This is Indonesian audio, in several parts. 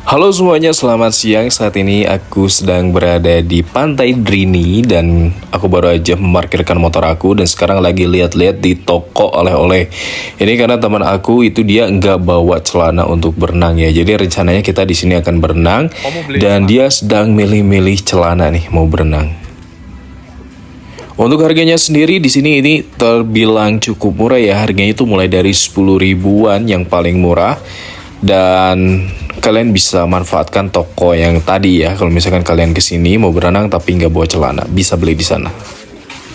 Halo semuanya, selamat siang. Saat ini aku sedang berada di Pantai Drini dan aku baru aja memarkirkan motor aku dan sekarang lagi lihat-lihat di toko oleh-oleh. Ini karena teman aku itu dia nggak bawa celana untuk berenang ya. Jadi rencananya kita di sini akan berenang dan dia sedang milih-milih celana nih mau berenang. Untuk harganya sendiri di sini ini terbilang cukup murah ya. Harganya itu mulai dari 10 ribuan yang paling murah. Dan kalian bisa manfaatkan toko yang tadi ya. Kalau misalkan kalian kesini mau berenang tapi nggak bawa celana, bisa beli di sana.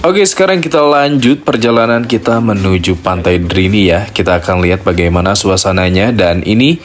Oke, sekarang kita lanjut perjalanan kita menuju Pantai Drini ya. Kita akan lihat bagaimana suasananya dan ini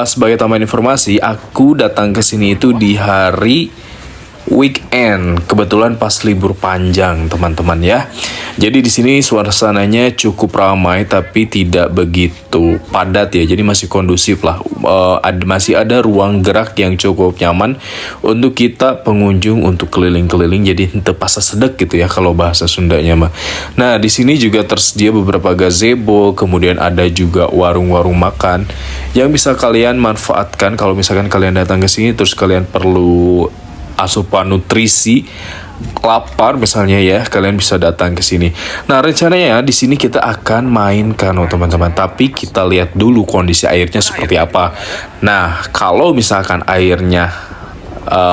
sebagai tambahan informasi, aku datang ke sini itu di hari weekend, kebetulan pas libur panjang teman-teman ya. Jadi di sini suasananya cukup ramai tapi tidak begitu padat ya. Jadi masih kondusif lah. Masih ada ruang gerak yang cukup nyaman untuk kita pengunjung untuk keliling-keliling. Jadi tepasa sedek gitu ya kalau bahasa Sundanya mah. Nah di sini juga tersedia beberapa gazebo, kemudian ada juga warung-warung makan yang bisa kalian manfaatkan kalau misalkan kalian datang ke sini terus kalian perlu asupan nutrisi, lapar misalnya ya, kalian bisa datang ke sini. Nah, rencananya di sini kita akan main kano teman-teman, tapi kita lihat dulu kondisi airnya seperti apa. Nah, kalau misalkan airnya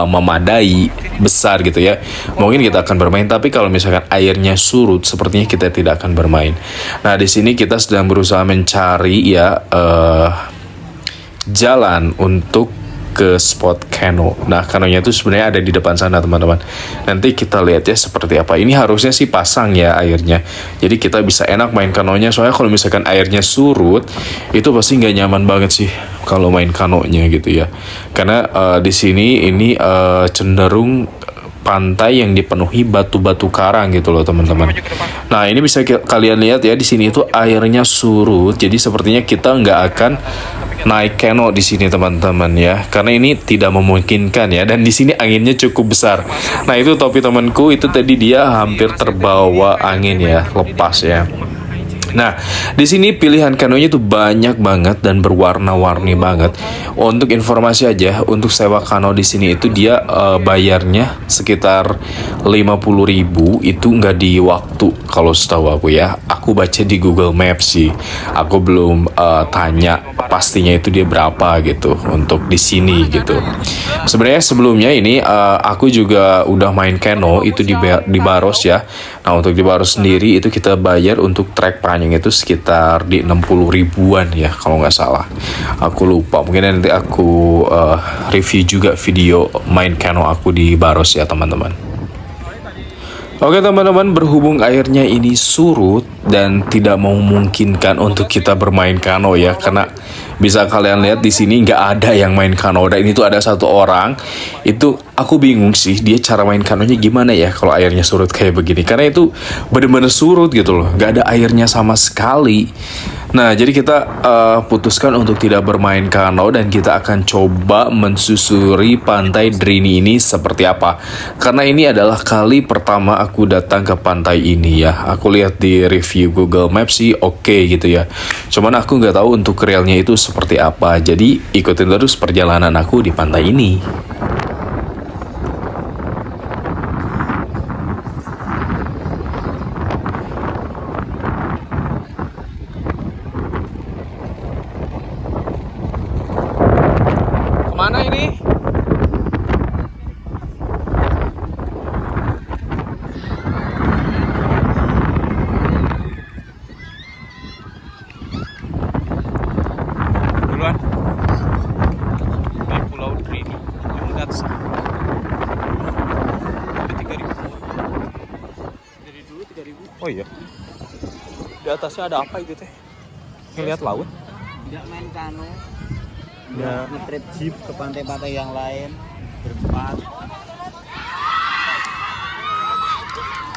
memadai, besar gitu ya, mungkin kita akan bermain. Tapi kalau misalkan airnya surut, sepertinya kita tidak akan bermain. Nah, di sini kita sedang berusaha mencari ya jalan untuk ke spot kano. Nah, kanonya itu sebenarnya ada di depan sana, teman-teman. Nanti kita lihat ya seperti apa. Ini harusnya sih pasang ya airnya. Jadi kita bisa enak main kanonya. Soalnya kalau misalkan airnya surut, itu pasti nggak nyaman banget sih kalau main kanonya gitu ya. Karena di sini ini cenderung pantai yang dipenuhi batu-batu karang gitu loh teman-teman. Nah ini bisa kalian lihat ya di sini itu airnya surut. Jadi sepertinya kita nggak akan naik kano di sini teman-teman ya, karena ini tidak memungkinkan ya. Dan di sini anginnya cukup besar. Nah itu topi temanku itu tadi dia hampir terbawa angin ya, lepas ya. Nah, di sini pilihan kanonya itu banyak banget dan berwarna-warni banget. Untuk informasi aja, untuk sewa kano di sini itu dia bayarnya sekitar 50.000 itu nggak di waktu kalau setahu aku ya. Aku baca di Google Maps sih. Aku belum tanya pastinya itu dia berapa gitu untuk di sini gitu. Sebenarnya sebelumnya ini aku juga udah main kano itu di Baros ya. Nah, untuk di Baros sendiri itu kita bayar untuk trek panjang itu sekitar di 60 ribuan ya kalau nggak salah. Aku lupa, mungkin nanti aku review juga video main kano aku di Baros ya teman-teman. Oke teman-teman, berhubung airnya ini surut dan tidak memungkinkan untuk kita bermain kano ya, karena bisa kalian lihat di sini nggak ada yang main kano. Dan ini tuh ada satu orang, itu aku bingung sih dia cara main kanonya gimana ya kalau airnya surut kayak begini. Karena itu bener-bener surut gitu loh, nggak ada airnya sama sekali. Nah, jadi kita putuskan untuk tidak bermain kano dan kita akan coba mensusuri Pantai Drini ini seperti apa. Karena ini adalah kali pertama aku datang ke pantai ini ya. Aku lihat di review Google Maps sih oke gitu ya. Cuman aku nggak tahu untuk realnya itu seperti apa. Jadi ikutin terus perjalanan aku di pantai ini. Kemana ini? Duluan. Di Pulau Drini. Yang lihat ada 3.000. Dari dulu 3.000. Oh iya. Di atasnya ada apa itu teh? Ngelihat laut? Tidak main kano, Ya. nge-trip jeep ke pantai-pantai yang lain berempat.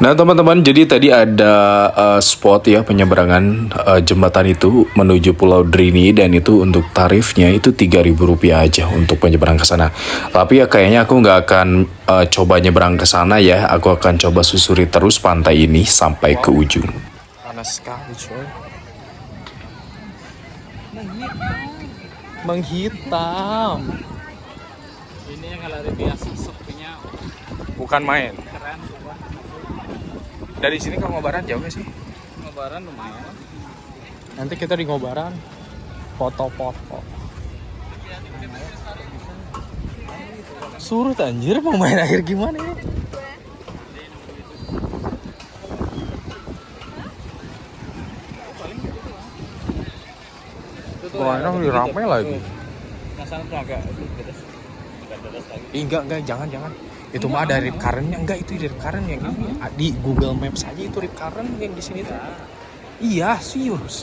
Nah teman-teman, jadi tadi ada spot ya penyeberangan jembatan itu menuju Pulau Drini dan itu untuk tarifnya itu Rp3.000 aja untuk penyeberang ke sana. Tapi ya kayaknya aku nggak akan coba nyeberang ke sana ya. Aku akan coba susuri terus pantai ini sampai ke ujung. Panas sekali coy. menghitam. Ini yang kalau biasa sepinya Bukan main. keren coba. Dari sini ke Ngobaran jauh gak sih? Lebaran lumayan. Nanti kita di Ngobaran foto-foto. Surut anjir, mau main air gimana ya? Wah, ini ramai lagi. Masalah tuh agak deras. Agak deras lagi. Enggak, jangan. Itu mah ada rip current-nya. Enggak, itu rip current yang ini. Di Google Maps aja itu rip current yang di sini tuh. Iya, serius.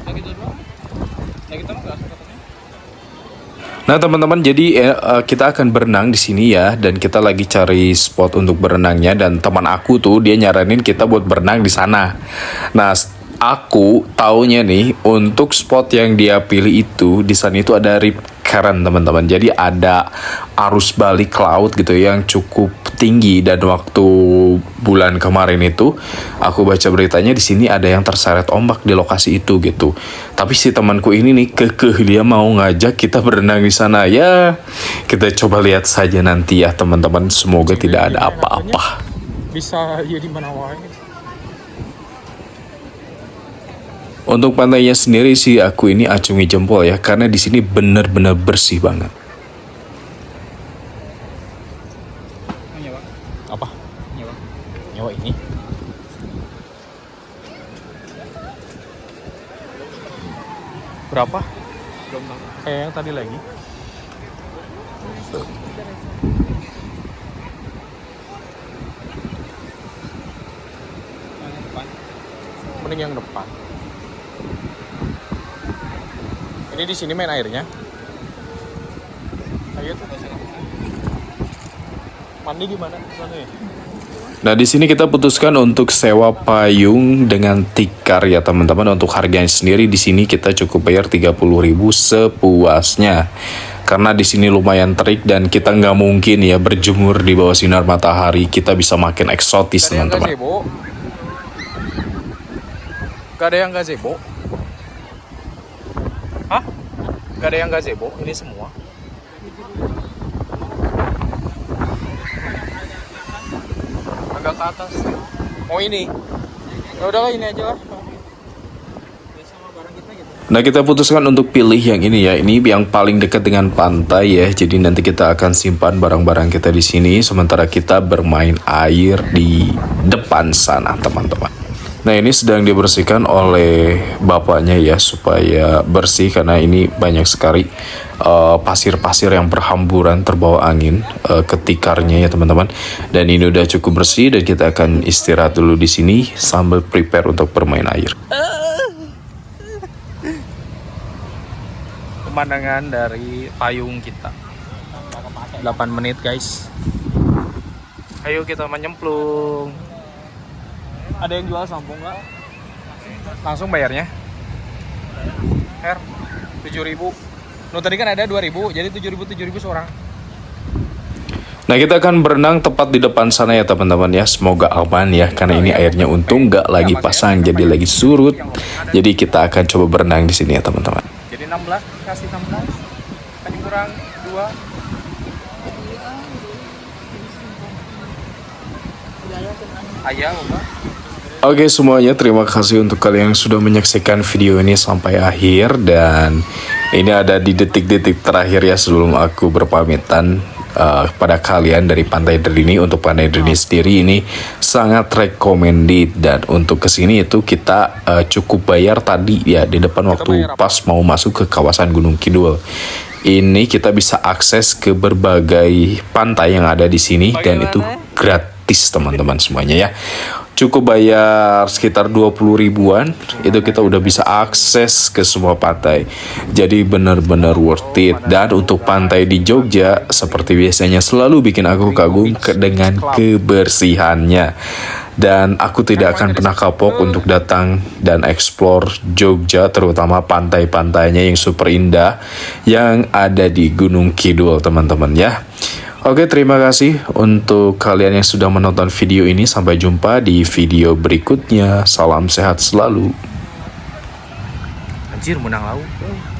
Nah gitu doang. Nah kita mah nggak asal katanya. Nah teman-teman, jadi kita akan berenang di sini ya, dan kita lagi cari spot untuk berenangnya, dan teman aku tuh dia nyaranin kita buat berenang di sana. Nah aku taunya nih untuk spot yang dia pilih itu di sana itu ada rip current teman-teman. Jadi ada arus balik laut gitu yang cukup tinggi, dan waktu bulan kemarin itu aku baca beritanya di sini ada yang terseret ombak di lokasi itu gitu. Tapi si temanku ini nih kekeh, dia mau ngajak kita berenang di sana ya. Kita coba lihat saja nanti ya teman-teman. Semoga tidak ada apa-apa. Bisa ya di mana wae. Untuk pantainya sendiri sih aku ini acungi jempol ya, karena di sini benar-benar bersih banget. Nyewa. Apa? Nyewa. Nyawa ini? Berapa? Belum tahu. Kayak yang tadi lagi. Yang depan. Mending yang depan. Ini di sini main airnya. Ayo tuh. Mandi di mana? Sana ya? Nah, di sini kita putuskan untuk sewa payung dengan tikar ya teman-teman. Untuk harganya sendiri di sini kita cukup bayar 30.000 sepuasnya. Karena di sini lumayan terik dan kita nggak mungkin ya berjemur di bawah sinar matahari. Kita bisa makin eksotis teman-teman. Gak ada yang gazebo? Hah? Gak ada yang gazebo? Ini semua? Agak ke atas. Oh ini? Ya udahlah ini aja lah. Nah kita putuskan untuk pilih yang ini ya. Ini yang paling dekat dengan pantai ya. Jadi nanti kita akan simpan barang-barang kita di sini sementara kita bermain air di depan sana teman-teman. Nah ini sedang dibersihkan oleh bapaknya ya supaya bersih karena ini banyak sekali pasir-pasir yang berhamburan terbawa angin ketikarnya ya teman-teman. Dan ini udah cukup bersih dan kita akan istirahat dulu di sini sambil prepare untuk bermain air. Pemandangan dari payung kita 8 menit guys. Ayo kita menyemplung. Ada yang jual sampo nggak? Langsung bayarnya? Her, 7.000. No tadi kan ada 2.000, jadi 7.000 seorang. Nah kita akan berenang tepat di depan sana ya teman-teman ya. Semoga aman ya, karena ini airnya untung nggak lagi pasang, jadi lagi surut. Jadi kita akan coba berenang di sini ya teman-teman. Jadi 16 kasih 16, tadi kurang 2. Ayah, Mbak. Oke semuanya, terima kasih untuk kalian yang sudah menyaksikan video ini sampai akhir. Dan ini ada di detik-detik terakhir ya sebelum aku berpamitan kepada kalian dari Pantai Drini. Untuk Pantai Drini sendiri ini sangat recommended. Dan untuk kesini itu kita cukup bayar tadi ya di depan waktu pas mau masuk ke kawasan Gunung Kidul. Ini kita bisa akses ke berbagai pantai yang ada di sini dan itu gratis teman-teman semuanya ya. Cukup bayar sekitar 20 ribuan, itu kita udah bisa akses ke semua pantai. Jadi benar-benar worth it. Dan untuk pantai di Jogja, seperti biasanya selalu bikin aku kagum dengan kebersihannya. Dan aku tidak akan pernah kapok untuk datang dan explore Jogja, terutama pantai-pantainya yang super indah yang ada di Gunung Kidul teman-teman ya. Oke, terima kasih untuk kalian yang sudah menonton video ini. Sampai jumpa di video berikutnya. Salam sehat selalu. Anjir menang laut.